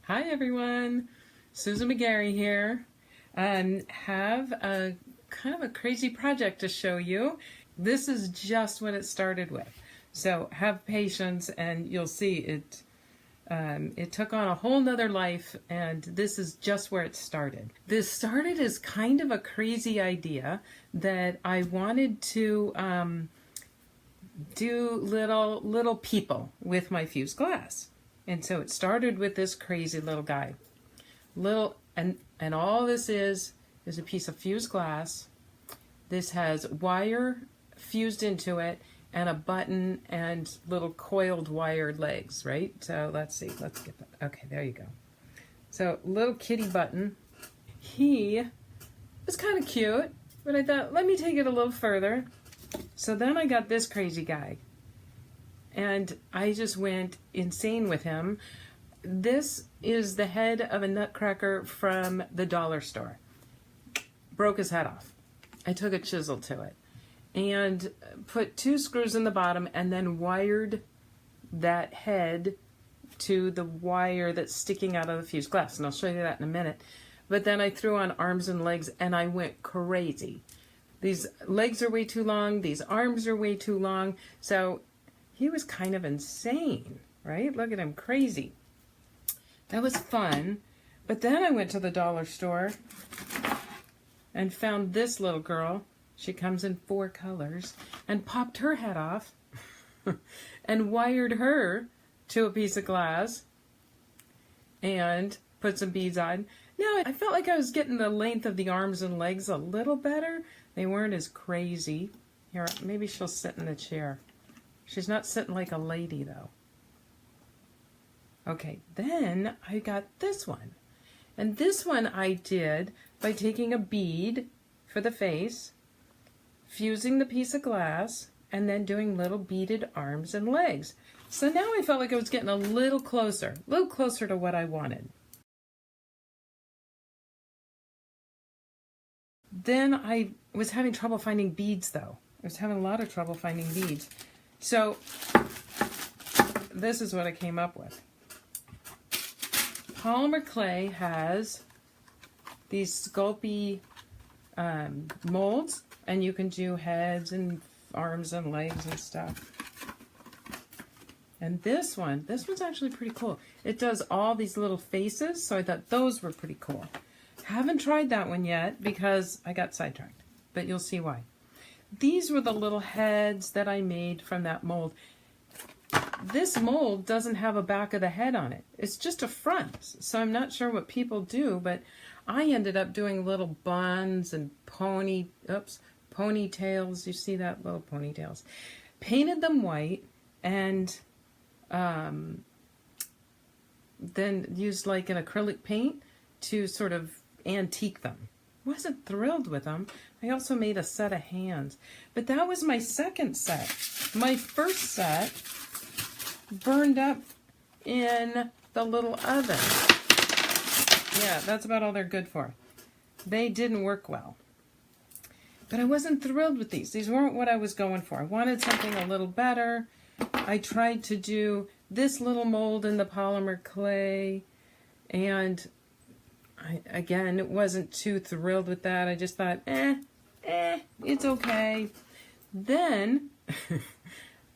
Hi everyone, Susan McGarry here, and have a kind of a crazy project to show you. This is just what it started with, so have patience and you'll see it took on a whole nother life, and this is just where it started. This started as kind of a crazy idea that I wanted to do little people with my fused glass. And so it started with this crazy little guy. And all this is a piece of fused glass. This has wire fused into it and a button and little coiled wired legs, right? So let's see, let's get that. Okay, there you go. So little kitty button. He was kind of cute, but I thought, let me take it a little further. So then I got this crazy guy. And I just went insane with him. This is the head of a nutcracker from the dollar store. Broke his head off. I took a chisel to it and put 2 screws in the bottom and then wired that head to the wire that's sticking out of the fused glass. And I'll show you that in a minute. But then I threw on arms and legs and I went crazy. These legs are way too long. These arms are way too long. So he was kind of insane, right? Look at him, crazy. That was fun. But then I went to the dollar store and found this little girl. She comes in 4 colors, and popped her head off and wired her to a piece of glass and put some beads on. Now, I felt like I was getting the length of the arms and legs a little better. They weren't as crazy. Here, maybe she'll sit in the chair. She's not sitting like a lady, though. Okay, then I got this one. And this one I did by taking a bead for the face, fusing the piece of glass, and then doing little beaded arms and legs. So now I felt like I was getting a little closer to what I wanted. Then I was having trouble finding beads, though. I was having a lot of trouble finding beads. So this is what I came up with. Polymer clay has these sculpey molds, and you can do heads and arms and legs and stuff. And this one's actually pretty cool. It does all these little faces, so I thought those were pretty cool. Haven't tried that one yet because I got sidetracked, but you'll see why. These were the little heads that I made from that mold. This mold doesn't have a back of the head on it. It's just a front. So I'm not sure what people do, but I ended up doing little buns and ponytails. You see that? Little ponytails. Painted them white and then used like an acrylic paint to sort of antique them. Wasn't thrilled with them. I also made a set of hands. But that was my second set. My first set burned up in the little oven. Yeah, that's about all they're good for. They didn't work well. But I wasn't thrilled with these. These weren't what I was going for. I wanted something a little better. I tried to do this little mold in the polymer clay, and I wasn't too thrilled with that. I just thought, it's okay. Then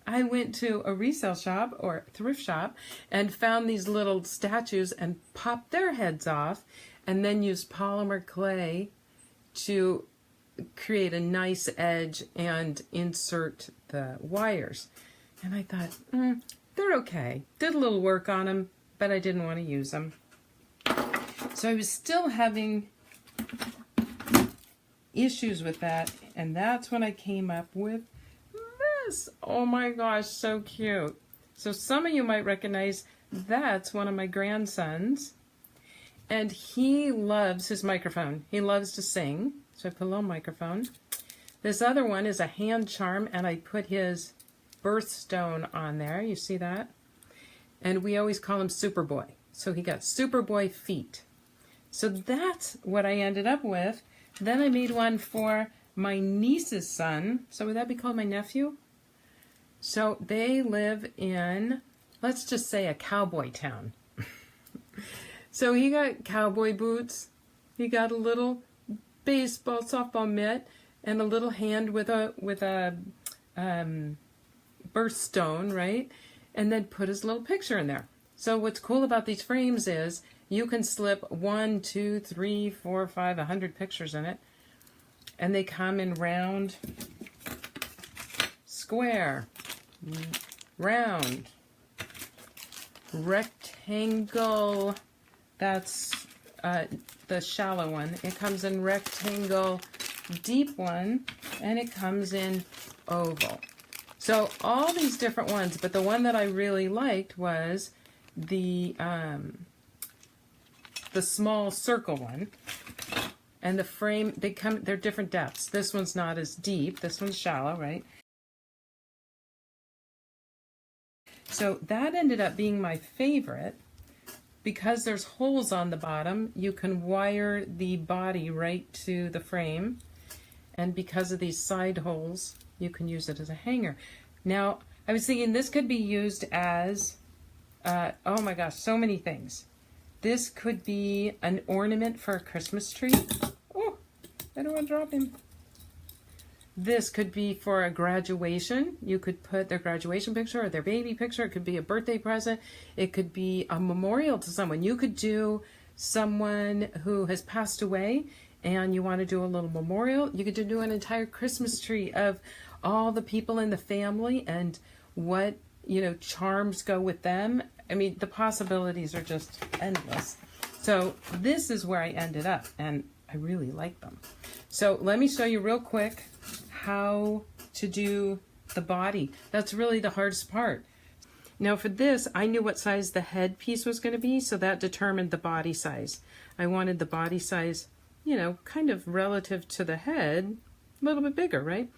I went to a resale shop or thrift shop and found these little statues and popped their heads off, and then used polymer clay to create a nice edge and insert the wires. And I thought, they're okay. Did a little work on them, but I didn't want to use them. So I was still having issues with that, and that's when I came up with this. Oh my gosh, so cute. So some of you might recognize that's one of my grandsons, and he loves his microphone. He loves to sing, so I put a little microphone. This other one is a hand charm, and I put his birthstone on there. You see that? And we always call him Superboy. So he got Superboy feet. So that's what I ended up with. Then I made one for my niece's son. So would that be called my nephew? So they live in, let's just say, a cowboy town. So he got cowboy boots. He got a little baseball, softball mitt, and a little hand with a birthstone, right? And then put his little picture in there. So what's cool about these frames is you can slip 1, 2, 3, 4, 5, 100 pictures in it. And they come in round, square, round, rectangle. That's the shallow one. It comes in rectangle, deep one, and it comes in oval. So all these different ones, but the one that I really liked was the small circle one. And the frame, they're different depths. This one's not as deep. This one's shallow, right? So that ended up being my favorite. Because there's holes on the bottom, you can wire the body right to the frame. And because of these side holes, you can use it as a hanger. Now, I was thinking this could be used as, oh my gosh, so many things. This could be an ornament for a Christmas tree. Oh, I don't want to drop him. This could be for a graduation. You could put their graduation picture or their baby picture. It could be a birthday present. It could be a memorial to someone. You could do someone who has passed away and you want to do a little memorial. You could do an entire Christmas tree of all the people in the family and what, charms go with them. I mean, the possibilities are just endless. So this is where I ended up, and I really like them. So let me show you real quick how to do the body. That's really the hardest part. Now for this, I knew what size the head piece was going to be, so that determined the body size. I wanted the body size, kind of relative to the head, a little bit bigger, right?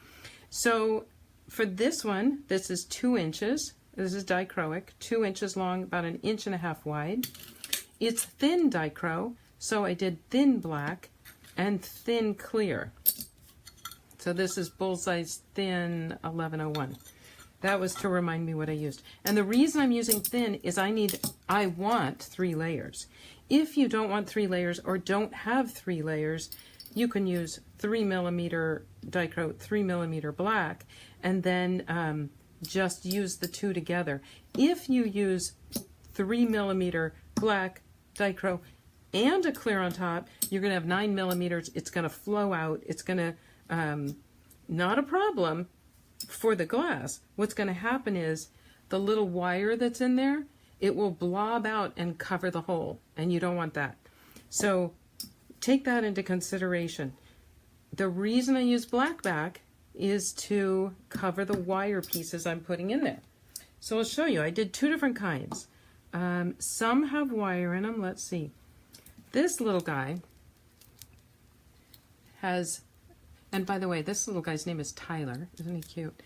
So for this one, this is 2 inches. This is dichroic, 2 inches long, about 1.5 inches wide. It's thin dichro, so I did thin black and thin clear. So this is Bullseye's Thin 1101. That was to remind me what I used. And the reason I'm using thin is I want 3 layers. If you don't want 3 layers or don't have 3 layers, you can use 3mm dichro, 3mm black, and then just use the 2 together. If you use 3mm black dichro and a clear on top, you're going to have 9mm. It's going to flow out. It's going to not a problem for the glass. What's going to happen is the little wire that's in there, it will blob out and cover the hole, and you don't want that. So take that into consideration. The reason I use black back is to cover the wire pieces I'm putting in there. So I'll show you. I did 2 different kinds. Some have wire in them. Let's see. This little guy has, and by the way, this little guy's name is Tyler. Isn't he cute?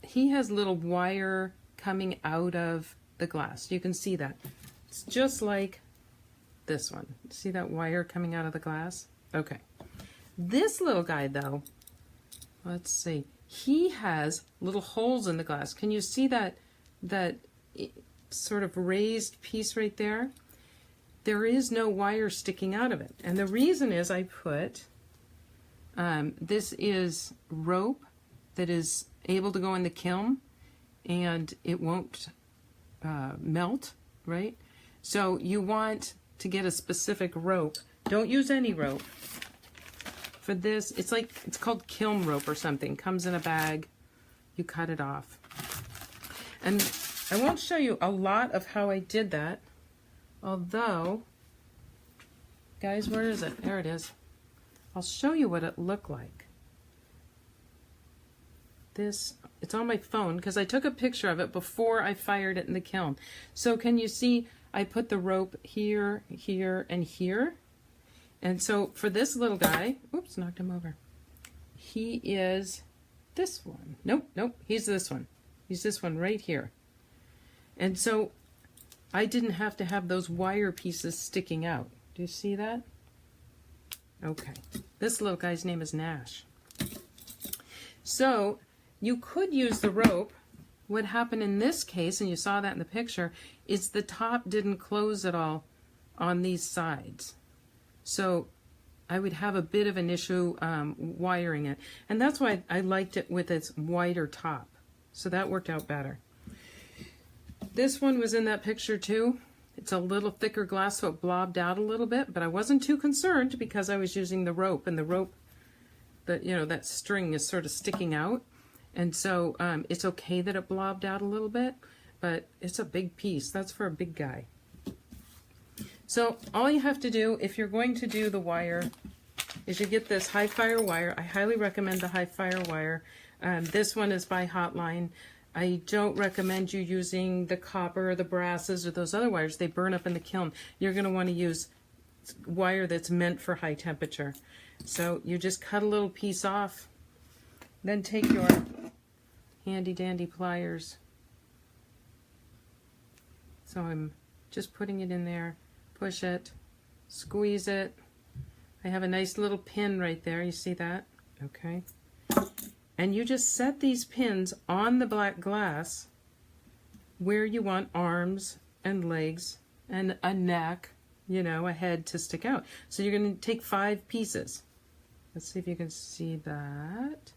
He has little wire coming out of the glass. You can see that. It's just like this one. See that wire coming out of the glass? Okay. This little guy, though, let's see. He has little holes in the glass. Can you see that sort of raised piece right there? There is no wire sticking out of it. And the reason is I put, this is rope that is able to go in the kiln and it won't melt, right? So you want to get a specific rope. Don't use any rope. For this, it's called kiln rope or something. Comes in a bag. You cut it off. And I won't show you a lot of how I did that. Although, guys, where is it? There it is. I'll show you what it looked like. It's on my phone because I took a picture of it before I fired it in the kiln. So can you see I put the rope here, here, and here? And so for this little guy, oops, knocked him over. He is this one. Nope, he's this one. He's this one right here. And so I didn't have to have those wire pieces sticking out. Do you see that? Okay. This little guy's name is Nash. So you could use the rope. What happened in this case, and you saw that in the picture, is the top didn't close at all on these sides. So I would have a bit of an issue wiring it. And that's why I liked it with its wider top. So that worked out better. This one was in that picture too. It's a little thicker glass, so it blobbed out a little bit, but I wasn't too concerned because I was using the rope, and the rope, that string is sort of sticking out. And so it's okay that it blobbed out a little bit, but it's a big piece. That's for a big guy. So all you have to do if you're going to do the wire is you get this high fire wire. I highly recommend the high fire wire. This one is by Hotline. I don't recommend you using the copper or the brasses or those other wires. They burn up in the kiln. You're going to want to use wire that's meant for high temperature. So you just cut a little piece off, then take your handy dandy pliers. So I'm just putting it in there, push it, squeeze it. I have a nice little pin right there, you see that? Okay. And you just set these pins on the black glass where you want arms and legs and a neck, a head to stick out. So you're going to take 5 pieces. Let's see if you can see that.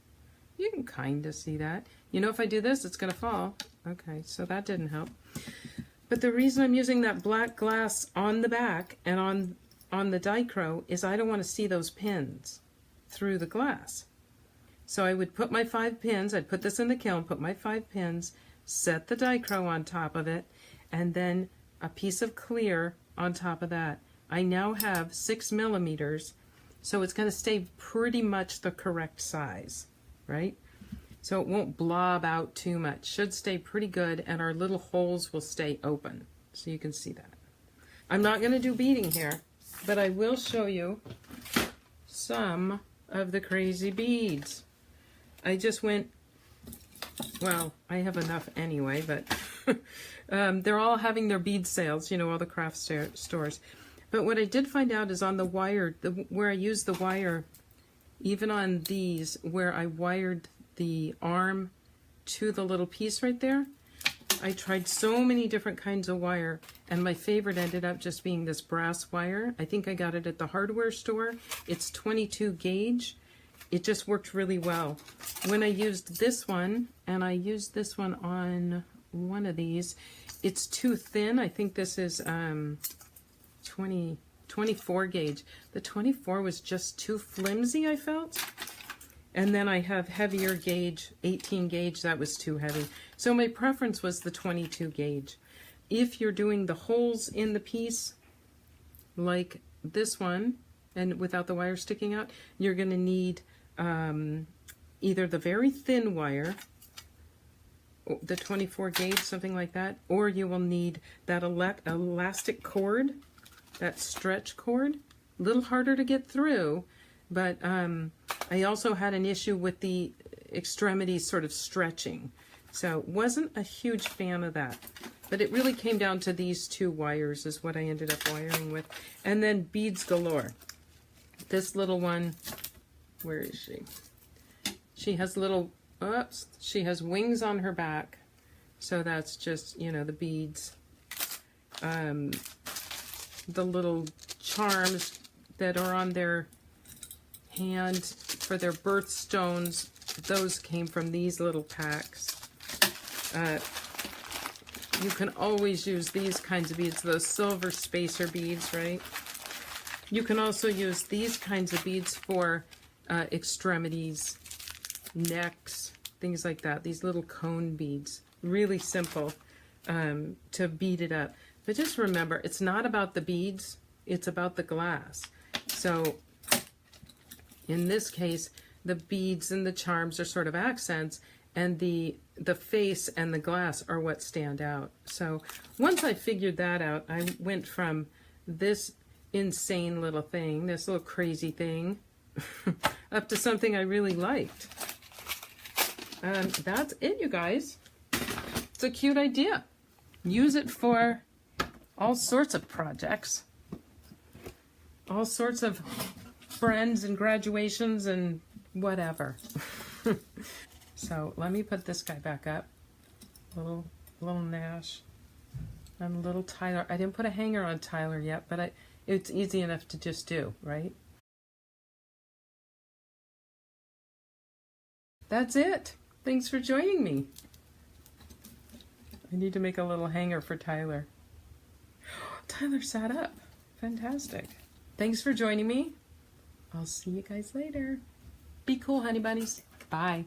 You can kind of see that. If I do this, it's going to fall. Okay, so that didn't help. But the reason I'm using that black glass on the back and on the dichro is I don't want to see those pins through the glass. So I would put my 5 pins, I'd put this in the kiln, put my 5 pins, set the dichro on top of it, and then a piece of clear on top of that. I now have 6 millimeters, so it's going to stay pretty much the correct size, right? So it won't blob out too much. Should stay pretty good, and our little holes will stay open. So you can see that. I'm not going to do beading here, but I will show you some of the crazy beads. I just went, well, I have enough anyway, but they're all having their bead sales, all the craft stores. But what I did find out is on the wire, where I used the wire, even on these, where I wired the arm to the little piece right there, I tried so many different kinds of wire, and my favorite ended up just being this brass wire. I think I got it at the hardware store. It's 22 gauge. It just worked really well. When I used this one, and I used this one on one of these, it's too thin. I think this is 24 gauge. The 24 was just too flimsy, I felt. And then I have heavier gauge, 18 gauge, that was too heavy. So my preference was the 22 gauge. If you're doing the holes in the piece, like this one, and without the wire sticking out, you're going to need either the very thin wire, the 24 gauge, something like that, or you will need that elastic cord, that stretch cord. A little harder to get through, but I also had an issue with the extremities sort of stretching, so wasn't a huge fan of that. But it really came down to these 2 wires is what I ended up wiring with. And then beads galore. This little one, where is she? She has little, she has wings on her back. So that's just, the beads. The little charms that are on their hand for their birthstones, those came from these little packs. You can always use these kinds of beads, those silver spacer beads, right? You can also use these kinds of beads for extremities, necks, things like that. These little cone beads, really simple to bead it up. But just remember, it's not about the beads, it's about the glass. So in this case, the beads and the charms are sort of accents, and the face and the glass are what stand out. So once I figured that out, I went from this insane little thing, this little crazy thing, up to something I really liked. That's it, you guys. It's a cute idea. Use it for all sorts of projects. All sorts of friends and graduations and whatever. So let me put this guy back up. Little Nash. on little Tyler. I didn't put a hanger on Tyler yet, but it's easy enough to just do, right? That's it. Thanks for joining me. I need to make a little hanger for Tyler. Tyler sat up. Fantastic. Thanks for joining me. I'll see you guys later. Be cool, honey bunnies. Bye.